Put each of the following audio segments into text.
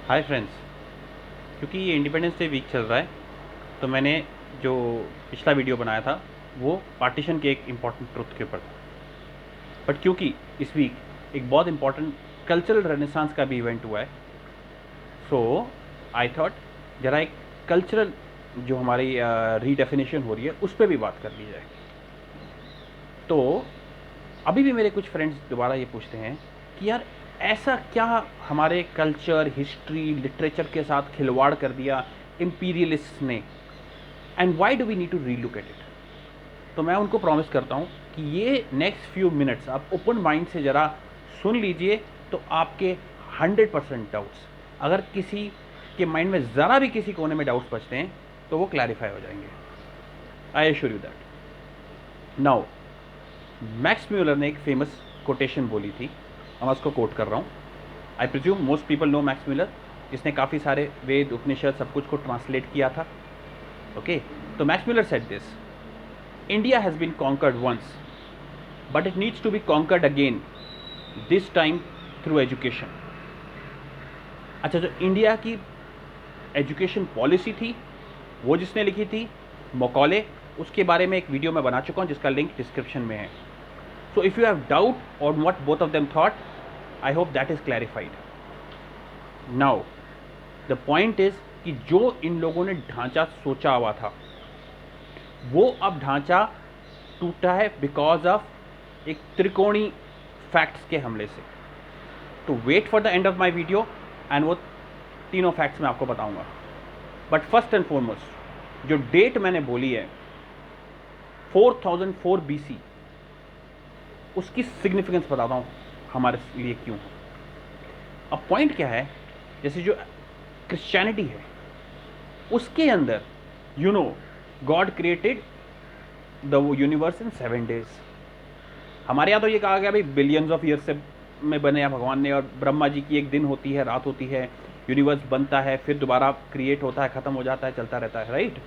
Hi friends. क्योंकि ये independence day week चल रहा है तो मैंने जो पिछला वीडियो बनाया था वो पार्टीशन के एक इम्पॉर्टेंट ट्रुथ के ऊपर था। बट क्योंकि इस वीक एक बहुत इम्पॉर्टेंट कल्चरल रेनेसांस का भी इवेंट हुआ है, सो आई थॉट जरा एक कल्चरल जो हमारी रीडेफिनेशन हो रही है उस पर भी बात कर ली जाए। तो अभी भी मेरे कुछ फ्रेंड्स दोबारा ये पूछते हैं कि यार ऐसा क्या हमारे कल्चर, हिस्ट्री, लिटरेचर के साथ खिलवाड़ कर दिया इम्पीरियलिस्ट ने, and why do we need to relook at it. तो मैं उनको प्रॉमिस करता हूँ कि ये नेक्स्ट फ्यू मिनट्स आप ओपन माइंड से ज़रा सुन लीजिए तो आपके 100% डाउट्स, अगर किसी के माइंड में ज़रा भी किसी कोने में डाउट्स बचते हैं तो वो क्लैरिफाई हो जाएंगे। I assure you that. Now Max Muller ने एक फेमस कोटेशन बोली थी, मैं उसको कोट कर रहा हूँ। I presume most people know Max Muller, जिसने काफ़ी सारे वेद, उपनिषद सब कुछ को ट्रांसलेट किया था। ओके, तो Max Muller said this: India has been conquered once but it needs to be conquered again, this time through education. अच्छा, जो इंडिया की एजुकेशन पॉलिसी थी वो जिसने लिखी थी, मकौले, उसके बारे में एक वीडियो मैं बना चुका हूँ जिसका लिंक डिस्क्रिप्शन में है। So if you have doubt on what both of them thought, I hope that is clarified. Now, the point is कि जो इन लोगों ने ढांचा सोचा हुआ था वो अब ढांचा टूटा है बिकॉज ऑफ एक त्रिकोणी फैक्ट्स के हमले से। तो wait for the end of my video and वो तीनों फैक्ट्स मैं आपको बताऊंगा। बट फर्स्ट एंड फॉरमोस्ट जो डेट मैंने बोली है 4004 BC, उसकी सिग्निफिकेंस बताता हूँ हमारे लिए क्यों। अब पॉइंट क्या है, जैसे जो क्रिश्चियनिटी है उसके अंदर God created the universe in 7 days। हमारे यहाँ तो ये कहा गया भाई बिलियंस ऑफ ईयर से में बने हैं भगवान ने, और ब्रह्मा जी की एक दिन होती है, रात होती है, यूनिवर्स बनता है, फिर दोबारा क्रिएट होता है, ख़त्म हो जाता है, चलता रहता है, राइट।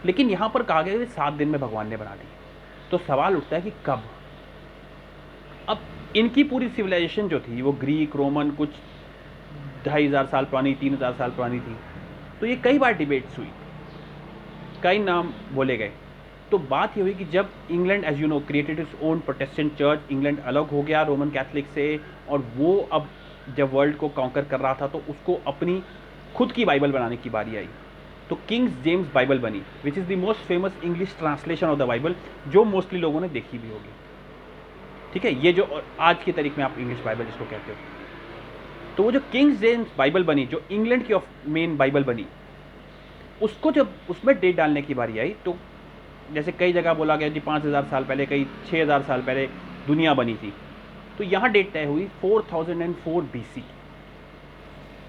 लेकिन यहाँ पर कहा गया कि 7 दिन में भगवान ने बना दी। तो सवाल उठता है कि कब। अब इनकी पूरी सिविलाइजेशन जो थी वो ग्रीक, रोमन, कुछ 2500 साल पुरानी, 3000 साल पुरानी थी। तो ये कई बार डिबेट्स हुई, कई नाम बोले गए। तो बात ये हुई कि जब England as you know created its own Protestant church, England अलग हो गया रोमन कैथलिक से, और वो अब जब वर्ल्ड को कॉन्कर कर रहा था तो उसको अपनी खुद की बाइबल बनाने की बारी आई। तो किंग्स जेम्स बाइबल बनी, which is the most famous English translation of the Bible, जो मोस्टली लोगों ने देखी भी होगी। ठीक है, ये जो आज की तारीख में आप इंग्लिश बाइबल जिसको कहते हो, तो वो जो किंग्स जेम्स बाइबल बनी, जो इंग्लैंड की मेन बाइबल बनी, उसको जब उसमें डेट डालने की बारी आई तो जैसे कई जगह बोला गया जी 5000 साल पहले, कई 6000 साल पहले दुनिया बनी थी। तो यहाँ डेट तय हुई 4004 BC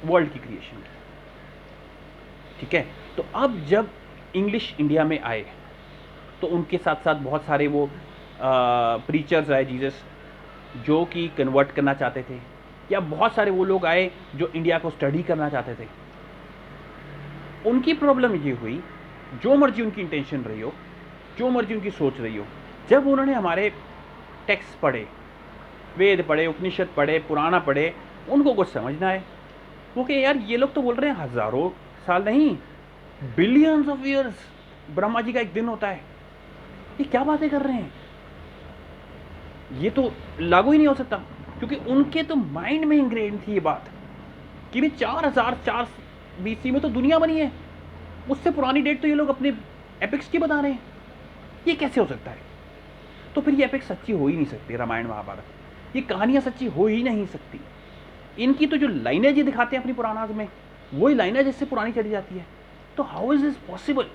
वर्ल्ड की क्रिएशन की। ठीक है, तो अब जब इंग्लिश इंडिया में आए तो उनके साथ साथ बहुत सारे वो प्रीचर्स आए जीसस, जो कि कन्वर्ट करना चाहते थे, या बहुत सारे वो लोग आए जो इंडिया को स्टडी करना चाहते थे। उनकी प्रॉब्लम ये हुई, जो मर्जी उनकी इंटेंशन रही हो, जो मर्जी उनकी सोच रही हो, जब उन्होंने हमारे टेक्स्ट पढ़े, वेद पढ़े, उपनिषद पढ़े, पुराना पढ़े, उनको कुछ समझ ना आए। वो कि यार ये लोग तो बोल रहे हैं हज़ारों साल नहीं, billions of years Brahma ji का एक दिन होता है, ये क्या बातें कर रहे हैं, ये तो लागू ही नहीं हो सकता। क्योंकि उनके तो माइंड में इंग्रेन थी ये बात कि भी 4004 BC में तो दुनिया बनी है, उससे पुरानी डेट तो ये लोग अपने एपिक्स की बता रहे हैं, ये कैसे हो सकता है। तो फिर ये एपिक्स सच्ची हो ही नहीं सकती, रामायण महाभारत, ये कहानियाँ सच्ची हो ही नहीं सकती। इनकी तो जो लाइनेज ये दिखाते हैं अपनी पुराणाज में, वही लाइनेज इससे पुरानी चली जाती है। तो हाउ इज दिस पॉसिबल।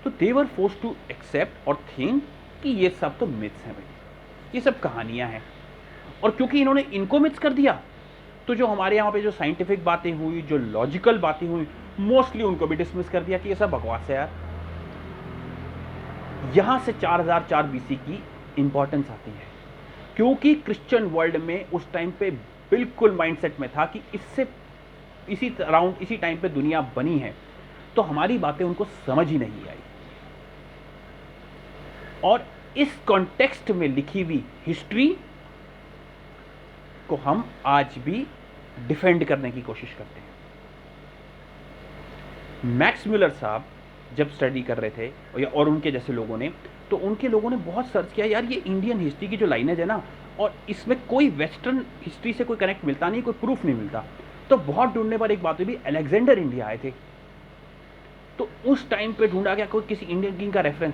तो दे वर फोर्स्ड टू एक्सेप्ट और थिंक कि ये सब तो मिथ्स हैं भाई, ये सब कहानियाँ हैं। और क्योंकि इन्होंने इनको मिथ्स कर दिया तो जो हमारे यहाँ पे जो साइंटिफिक बातें हुई, जो लॉजिकल बातें हुई, मोस्टली उनको भी डिसमिस कर दिया कि ये सब बकवास है यार। यहाँ से 4004 BC की इंपॉर्टेंस आती है, क्योंकि क्रिश्चियन वर्ल्ड में उस टाइम पे बिल्कुल माइंडसेट में था कि इससे इसी अराउंड इसी टाइम पे दुनिया बनी है, तो हमारी बातें उनको समझ ही नहीं आई। और इस कॉन्टेक्स्ट में लिखी हुई हिस्ट्री को हम आज भी डिफेंड करने की कोशिश करते हैं। मैक्स म्यूलर साहब जब स्टडी कर रहे थे और उनके जैसे लोगों ने, तो उनके लोगों ने बहुत सर्च किया, यार ये इंडियन हिस्ट्री की जो लाइनेज है ना, और इसमें कोई वेस्टर्न हिस्ट्री से कोई कनेक्ट मिलता नहीं, कोई प्रूफ नहीं मिलता। तो बहुत ढूंढने पर एक बात हुई, भी अलेक्जेंडर इंडिया आए थे, तो उस टाइम पे ढूंढा गया कोई किसी इंडियन किंग का रेफरेंस,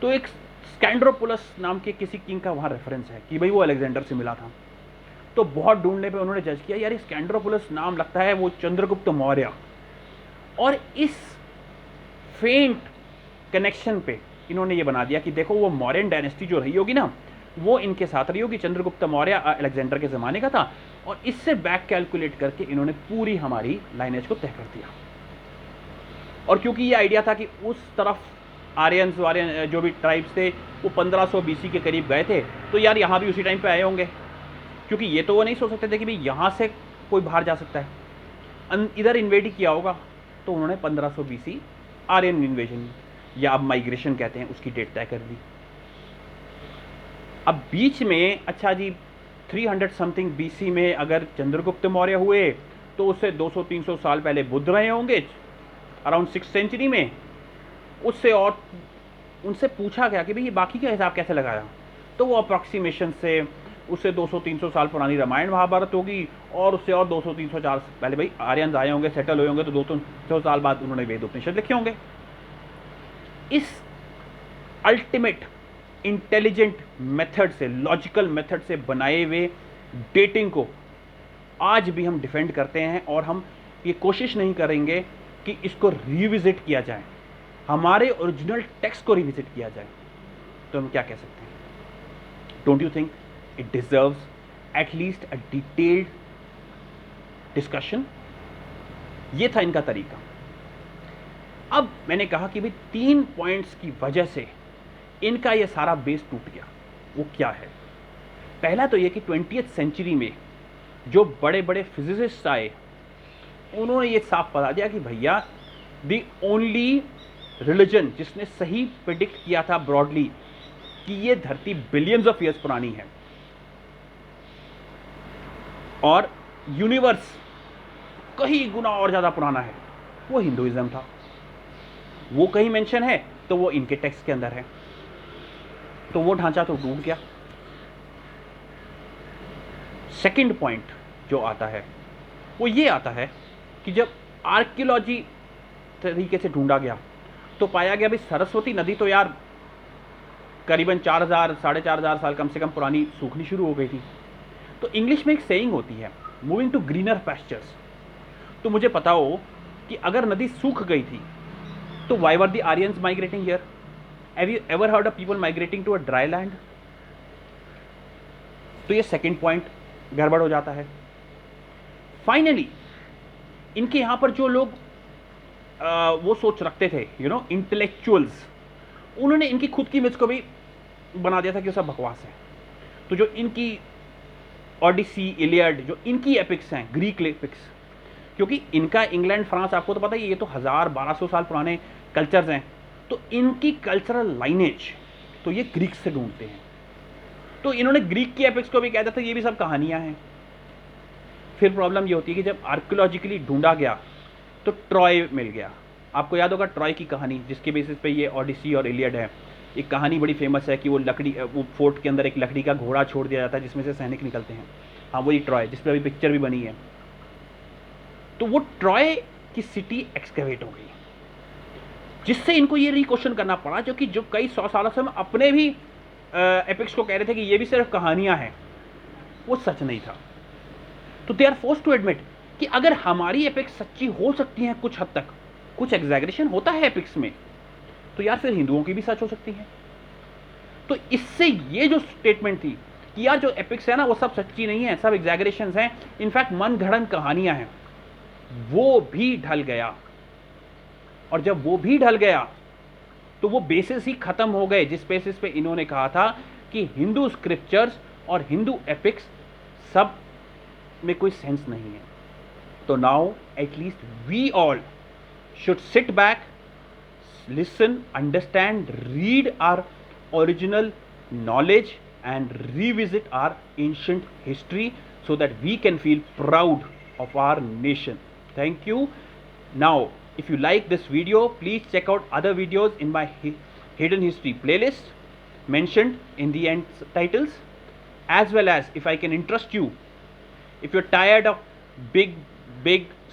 तो एक स्कैंड्रोपुलस नाम के किसी किंग का वहाँ रेफरेंस है कि भाई वो अलेक्जेंडर से मिला था। तो बहुत ढूंढने पे उन्होंने जज किया, यार ये स्कैंड्रोपुलस नाम लगता है वो चंद्रगुप्त मौर्य, और इस फेंट कनेक्शन पे इन्होंने ये बना दिया कि देखो वो मौर्यन डायनेस्टी जो रही होगी ना, वो इनके साथ रही होगी, चंद्रगुप्त मौर्य अलेक्जेंडर के ज़माने का था, और इससे बैक कैलकुलेट करके इन्होंने पूरी हमारी लाइनेज को तय कर दिया। और क्योंकि ये आइडिया था कि उस तरफ आर्यंस वार्यन जो भी ट्राइब्स थे वो 1500 BC के करीब गए थे, तो यार यहाँ भी उसी टाइम पे आए होंगे, क्योंकि ये तो वो नहीं सोच सकते थे कि भाई यहाँ से कोई बाहर जा सकता है, इधर इन्वेड ही किया होगा। तो उन्होंने 1500 BC आर्यन इन्वेजन या अब माइग्रेशन कहते हैं उसकी डेट तय कर दी। अब बीच में अच्छा जी 300 समथिंग BC में अगर चंद्रगुप्त मौर्य हुए तो उससे 200-300 साल पहले बुद्ध रहे होंगे अराउंड 6th सेंचुरी में। उससे और उनसे पूछा गया कि भाई ये बाकी का हिसाब कैसे लगाया, तो वो अप्रॉक्सीमेशन से उससे 200-300 साल पुरानी रामायण महाभारत होगी, और उससे और 200-300 साल पहले भाई आर्यन आए होंगे, सेटल हुए होंगे, तो 200 साल बाद उन्होंने वेद उपनिषद लिखे होंगे। इस अल्टीमेट इंटेलिजेंट मेथड से, लॉजिकल मेथड से बनाए हुए डेटिंग को आज भी हम डिफेंड करते हैं, और हम ये कोशिश नहीं करेंगे कि इसको रिविजिट किया जाए, हमारे ओरिजिनल टेक्स्ट को रिविजिट किया जाए। तो हम क्या कह सकते हैं? Don't you think it deserves at least a detailed discussion? ये था इनका तरीका। अब मैंने कहा कि भाई 3 पॉइंट्स की वजह से इनका ये सारा बेस टूट गया। वो क्या है? पहला तो ये कि 20th सेंचुरी में जो बड़े बड़े फिजिसिस्ट आए, उन्होंने ये साफ बता दिया कि भैया द ओनली रिलीजन जिसने सही प्रिडिक्ट किया था ब्रॉडली कि ये धरती बिलियंस ऑफ ईयर्स पुरानी है और यूनिवर्स कहीं गुना और ज़्यादा पुराना है, वो हिंदुइज्म था। वो कहीं मेंशन है तो वो इनके टेक्स्ट के अंदर है, तो वो ढांचा तो टूट गया। सेकंड पॉइंट जो आता है वो ये आता है कि जब आर्कियोलॉजी तरीके से ढूंढा गया तो पाया गया भाई सरस्वती नदी तो यार करीबन 4000 साढ़े 4000 साल कम से कम पुरानी सूखनी शुरू हो गई थी। तो इंग्लिश में एक सेइंग होती है, मूविंग टू ग्रीनर पैस्चर्स। तो मुझे पता हो कि अगर नदी सूख गई थी तो why were the Aryans migrating here? Have you ever heard of people migrating to a dry land? तो ये सेकंड पॉइंट गड़बड़ हो जाता है। फाइनली इनके यहां पर जो लोग वो सोच रखते थे, इंटेलेक्चुअल्स, उन्होंने इनकी खुद की मिथ को भी बना दिया था कि सब बकवास है। तो जो इनकी ओडिसी, इलियड, जो इनकी एपिक्स हैं, ग्रीक एपिक्स, क्योंकि इनका इंग्लैंड, फ्रांस, आपको तो पता ही, ये तो 1000-1200 साल पुराने कल्चर्स हैं, तो इनकी कल्चरल लाइनेज तो ये ग्रीक से ढूंढते हैं। तो इन्होंने ग्रीक की एपिक्स को भी कहता था ये भी सब कहानियां हैं। फिर प्रॉब्लम ये होती है कि जब आर्कियोलॉजिकली ढूंढा गया तो ट्रॉय मिल गया। आपको याद होगा ट्रॉय की कहानी, जिसके बेसिस पे ये ओडिसी और इलियड है। एक कहानी बड़ी फेमस है कि वो फोर्ट के अंदर एक लकड़ी का घोड़ा छोड़ दिया जाता है जिसमें से सैनिक निकलते हैं। हाँ, वही ट्रॉय, जिस पर अभी पिक्चर भी बनी है। तो वो ट्रॉय की सिटी एक्सकेवेट हो गई, जिससे इनको ये क्वेश्चन करना पड़ा, जो कि जो कई 100 सालों से हम अपने भी एपिक्स को कह रहे थे कि ये भी सिर्फ कहानियां हैं, वो सच नहीं था। तो they are forced to admit कि अगर हमारी एपिक्स सच्ची हो सकती हैं कुछ हद तक, कुछ एग्जैगरेशन होता है एपिक्स में, तो यार फिर हिंदुओं की भी सच हो सकती है। तो इससे ये जो स्टेटमेंट थी कि यार जो एपिक्स है ना वो सब सच्ची नहीं है, सब एग्जैगरेशंस हैं, इनफैक्ट मन गढ़ंत कहानियां हैं, वो भी ढल गया। और जब वो भी ढल गया तो वो बेसिस ही खत्म हो गए, जिस बेसिस पे इन्होंने कहा था कि हिंदू स्क्रिप्चर्स और हिंदू एपिक्स सब में कोई सेंस नहीं है। तो now at least we all should sit back, listen, understand, read our original knowledge and revisit our ancient history so that we can feel proud of our nation. Thank you. Now, if you like this video, please check out other videos in my hidden history playlist mentioned in the end titles, as well as, if I can interest you, if you're tired of big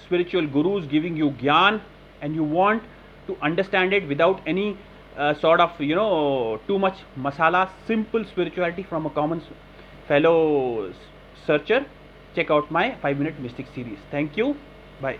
spiritual gurus giving you gyan and you want to understand it without any sort of too much masala, simple spirituality from a common fellow searcher, check out my 5-minute mystic series. Thank you. Bye.